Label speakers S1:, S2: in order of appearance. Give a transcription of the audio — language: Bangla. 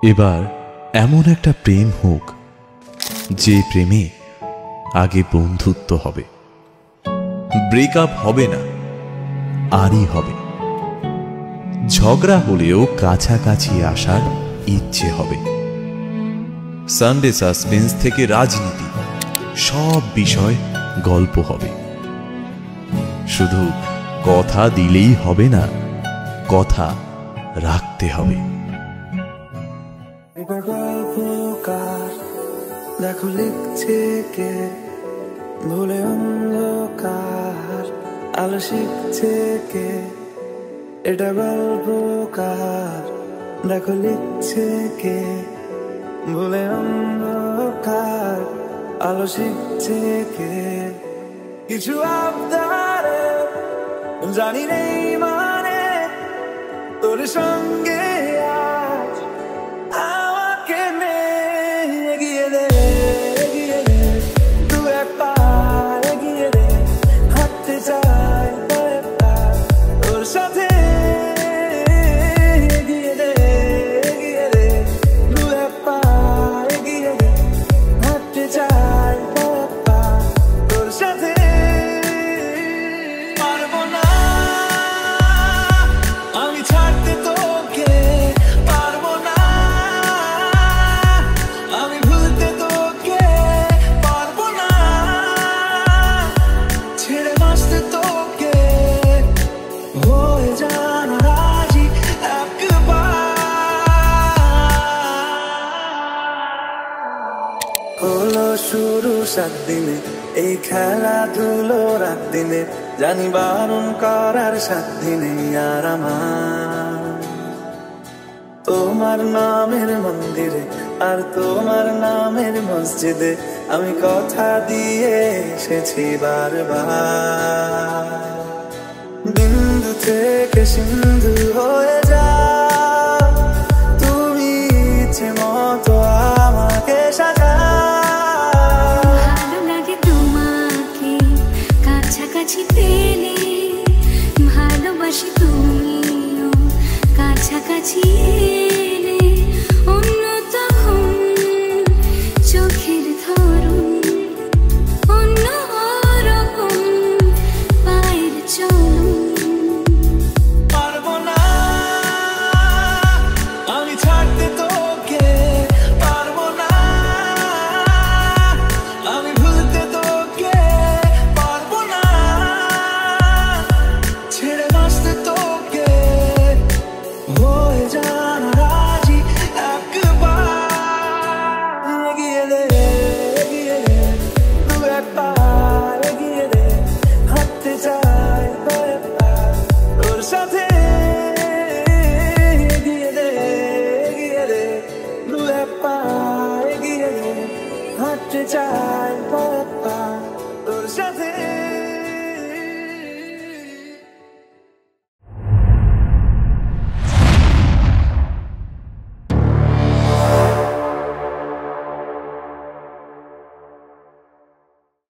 S1: এবার এমন একটা প্রেম হোক যে প্রেমে আগে বন্ধুত্ব হবে, ব্রেকআপ হবে না, আরই হবে। ঝগড়া হলেও কাছাকাছি আসার ইচ্ছে হবে। সানডে সাসপেন্স থেকে রাজনীতি, সব বিষয় গল্প হবে। শুধু কথা দিলেই হবে না, কথা রাখতে হবে।
S2: দেখো লিখছে কে, ভুলে অন্ধকার আলো শিখছে কে। এটা গল্পকার, দেখো লিখছে কে, ভুলে অন্ধকার আলো শিখছে কে। কিছু আবদারে জানি নেই মানে তোর সঙ্গে আজ আমাকে নে। এগিয়ে দে, এগিয়ে দে, দু এক পার এগিয়ে দে, হাঁটতে চাই কয়েকটা তোর সাথে। এগিয়ে দে, এগিয়ে দে, দু এক পার এগিয়ে দে, হাঁটতে চাই কয়েকটা তোর সাথে। পারবো না আমি ছাড়তে তোকে, পারবো না আমি ভুলতে তোকে, পারবো না ছেড়ে বাঁচতে তোকে। হয়ে জানা রাজি একবার। হলো শুরু 7 দিনে এই খেলাধুলো, রাত দিনে জানি বারণ করার 7 দিনে আর আমার। তোমার নামের মন্দিরে আর তোমার নামের মসজিদে আমি কথা দিয়ে এসেছি বারবার। বিন্দু থেকে সিন্ধু হয়ে যা তুমি, ইচ্ছে মতো আমাকে সাজা।
S3: ভালো লাগে তোমাকে কাছাকাছি পেলে, ভালোবাসি তুমিও কাছাকাছি